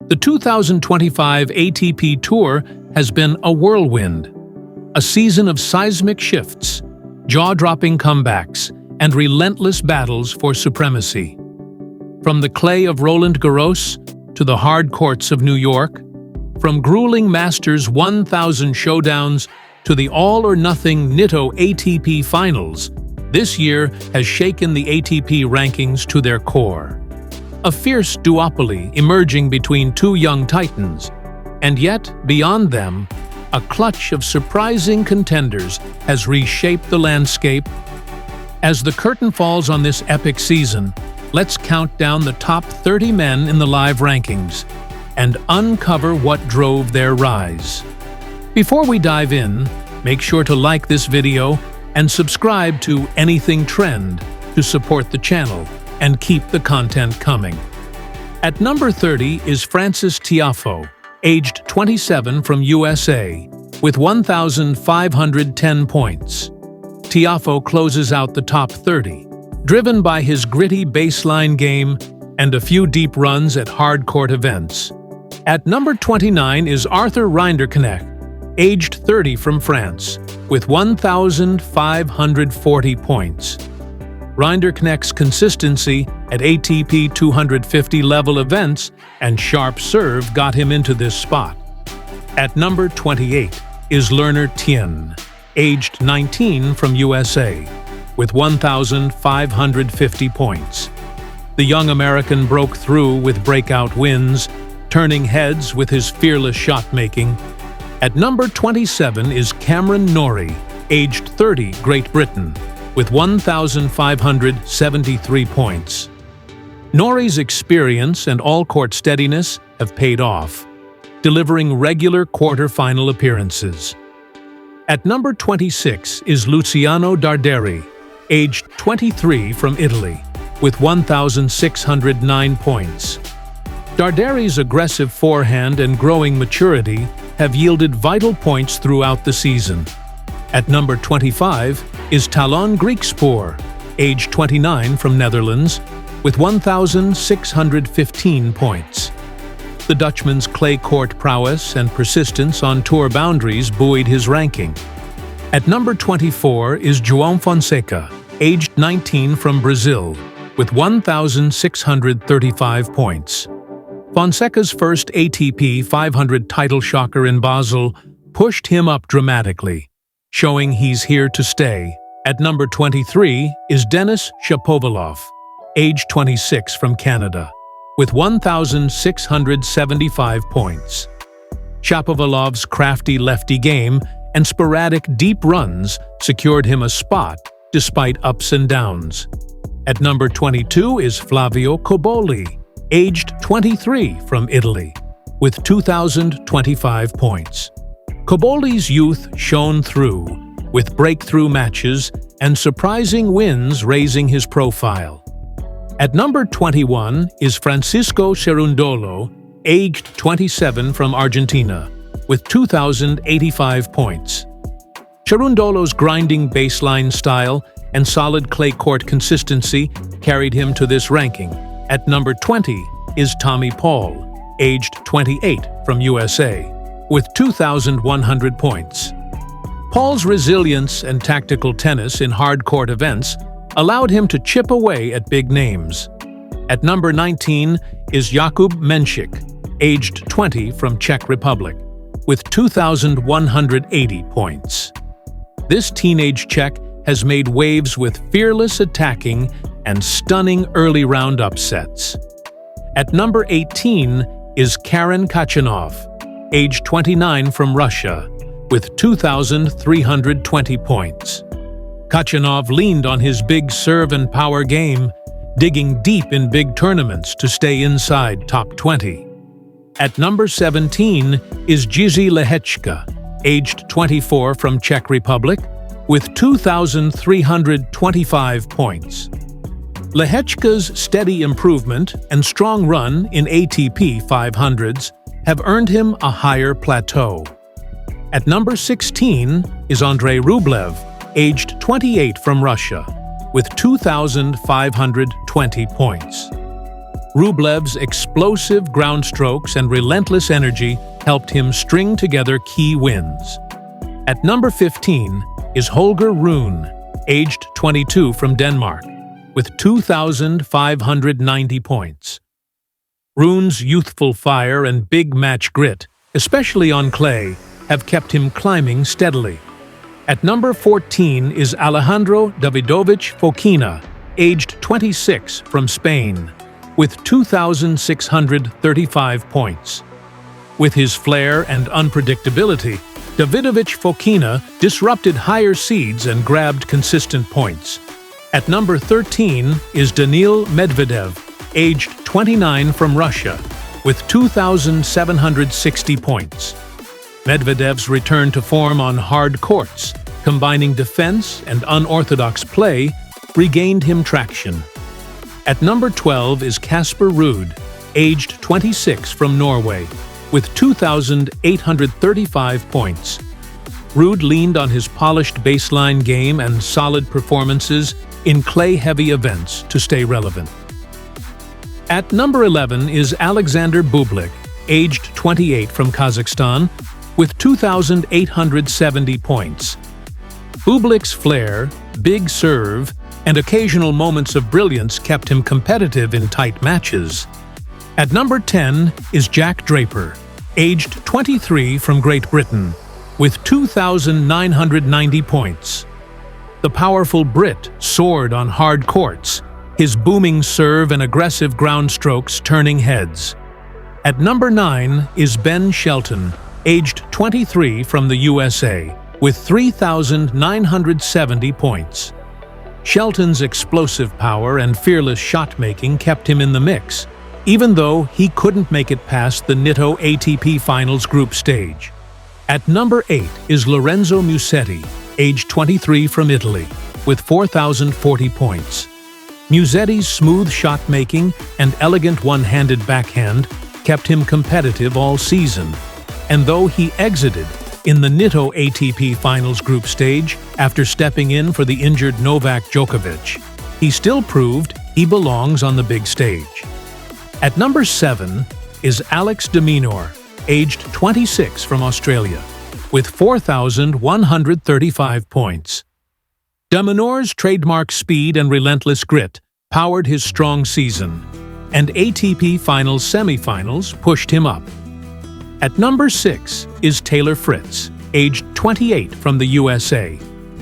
The 2025 ATP Tour has been a whirlwind, a season of seismic shifts, jaw-dropping comebacks, and relentless battles for supremacy. From the clay of Roland Garros to the hard courts of New York, from grueling Masters 1000 showdowns to the all-or-nothing Nitto ATP Finals, this year has shaken the ATP rankings to their core. A fierce duopoly emerging between two young titans, and yet, beyond them, a clutch of surprising contenders has reshaped the landscape. As the curtain falls on this epic season, let's count down the top 30 men in the live rankings and uncover what drove their rise. Before we dive in, make sure to like this video and subscribe to Anything Trend to support the channel and keep the content coming. At number 30 is Frances Tiafoe, aged 27 from USA, with 1,510 points. Tiafoe closes out the top 30, driven by his gritty baseline game and a few deep runs at hard court events. At number 29 is Arthur Rinderknecht, aged 30 from France, with 1,540 points. Rinderknecht's consistency at ATP 250 level events and sharp serve got him into this spot. At number 28 is Lerner Tien, aged 19 from USA, with 1,550 points. The young American broke through with breakout wins, turning heads with his fearless shot-making. At number 27 is Cameron Norrie, aged 30, Great Britain, with 1,573 points. Norrie's experience and all-court steadiness have paid off, delivering regular quarter-final appearances. At number 26 is Luciano Darderi, aged 23 from Italy, with 1,609 points. Darderi's aggressive forehand and growing maturity have yielded vital points throughout the season. At number 25 is Talon Griekspoor, aged 29 from Netherlands, with 1,615 points. The Dutchman's clay court prowess and persistence on tour boundaries buoyed his ranking. At number 24 is João Fonseca, aged 19 from Brazil, with 1,635 points. Fonseca's first ATP 500 title shocker in Basel pushed him up dramatically, showing he's here to stay. At number 23 is Denis Shapovalov, aged 26 from Canada, with 1,675 points. Shapovalov's crafty lefty game and sporadic deep runs secured him a spot despite ups and downs. At number 22 is Flavio Cobolli, aged 23 from Italy, with 2,025 points. Cobolli's youth shone through, with breakthrough matches and surprising wins raising his profile. At number 21 is Francisco Cerundolo, aged 27 from Argentina, with 2,085 points. Cerundolo's grinding baseline style and solid clay court consistency carried him to this ranking. At number 20 is Tommy Paul, aged 28 from USA, with 2,100 points. Paul's resilience and tactical tennis in hard court events allowed him to chip away at big names. At number 19 is Jakub Menšík, aged 20 from Czech Republic, with 2,180 points. This teenage Czech has made waves with fearless attacking and stunning early round upsets. At number 18 is Karen Khachanov, aged 29 from Russia, with 2,320 points. Khachanov leaned on his big serve and power game, digging deep in big tournaments to stay inside top 20. At number 17 is Jiří Lehečka, aged 24 from Czech Republic, with 2,325 points. Lehečka's steady improvement and strong run in ATP 500s have earned him a higher plateau. At number 16 is Andrei Rublev, aged 28 from Russia, with 2,520 points. Rublev's explosive ground strokes and relentless energy helped him string together key wins. At number 15 is Holger Rune, aged 22 from Denmark, with 2,590 points. Rune's youthful fire and big match grit, especially on clay, have kept him climbing steadily. At number 14 is Alejandro Davidovich Fokina, aged 26 from Spain, with 2,635 points. With his flair and unpredictability, Davidovich Fokina disrupted higher seeds and grabbed consistent points. At number 13 is Daniil Medvedev, aged 29 from Russia, with 2,760 points. Medvedev's return to form on hard courts, combining defense and unorthodox play, regained him traction. At number 12 is Casper Ruud, aged 26 from Norway, with 2,835 points. Ruud leaned on his polished baseline game and solid performances in clay-heavy events to stay relevant. At number 11 is Alexander Bublik, aged 28 from Kazakhstan, with 2,870 points. Bublik's flair, big serve, and occasional moments of brilliance kept him competitive in tight matches. At number 10 is Jack Draper, aged 23 from Great Britain, with 2,990 points. The powerful Brit soared on hard courts, his booming serve and aggressive ground strokes turning heads. At number 9 is Ben Shelton, aged 23 from the USA, with 3,970 points. Shelton's explosive power and fearless shot-making kept him in the mix, even though he couldn't make it past the Nitto ATP Finals group stage. At number 8 is Lorenzo Musetti, aged 23 from Italy, with 4,040 points. Musetti's smooth shot-making and elegant one-handed backhand kept him competitive all season, and though he exited in the Nitto ATP Finals group stage after stepping in for the injured Novak Djokovic, he still proved he belongs on the big stage. At number 7 is Alex de Minaur, aged 26 from Australia, with 4,135 points. De Minaur's trademark speed and relentless grit powered his strong season, and ATP Finals semifinals pushed him up. At number 6 is Taylor Fritz, aged 28 from the USA,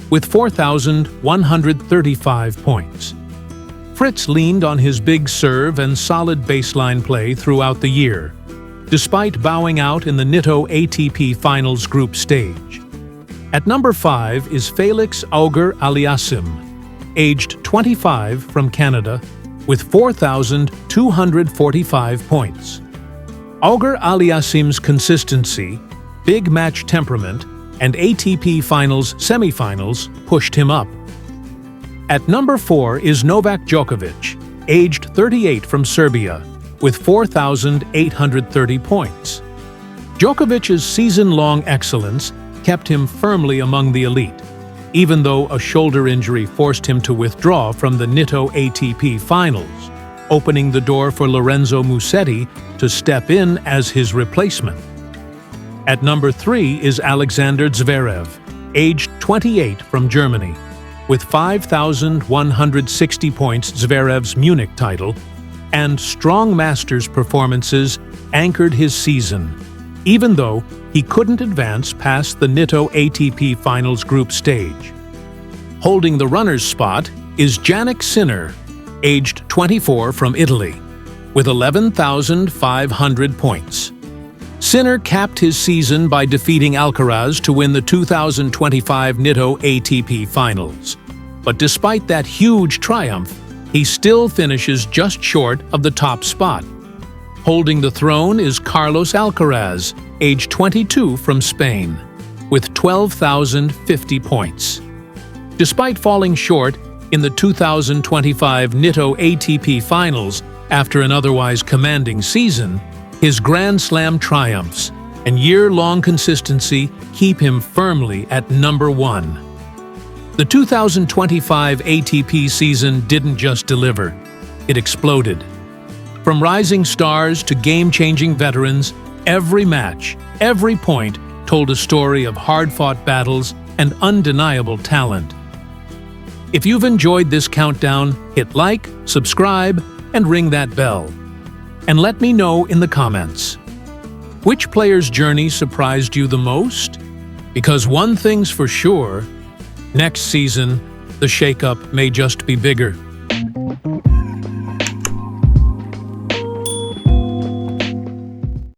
with 4,135 points. Fritz leaned on his big serve and solid baseline play throughout the year, despite bowing out in the Nitto ATP Finals group stage. At number 5 is Felix Auger-Aliassime, aged 25 from Canada, with 4,245 points. Auger-Aliassime's consistency, big match temperament, and ATP Finals semifinals pushed him up. At number 4 is Novak Djokovic, aged 38 from Serbia, with 4,830 points. Djokovic's season-long excellence kept him firmly among the elite, even though a shoulder injury forced him to withdraw from the Nitto ATP Finals, opening the door for Lorenzo Musetti to step in as his replacement. At number 3 is Alexander Zverev, aged 28 from Germany. With 5,160 points, Zverev's Munich title and strong Masters performances anchored his season, even though he couldn't advance past the Nitto ATP Finals group stage. Holding the runner's spot is Jannik Sinner, aged 24 from Italy, with 11,500 points. Sinner capped his season by defeating Alcaraz to win the 2025 Nitto ATP Finals. But despite that huge triumph, he still finishes just short of the top spot. Holding the throne is Carlos Alcaraz, age 22 from Spain, with 12,050 points. Despite falling short in the 2025 Nitto ATP Finals after an otherwise commanding season, his Grand Slam triumphs and year-long consistency keep him firmly at number 1. The 2025 ATP season didn't just deliver, it exploded. From rising stars to game-changing veterans, every match, every point told a story of hard-fought battles and undeniable talent. If you've enjoyed this countdown, hit like, subscribe, and ring that bell. And let me know in the comments. Which player's journey surprised you the most? Because one thing's for sure, next season, the shakeup may just be bigger.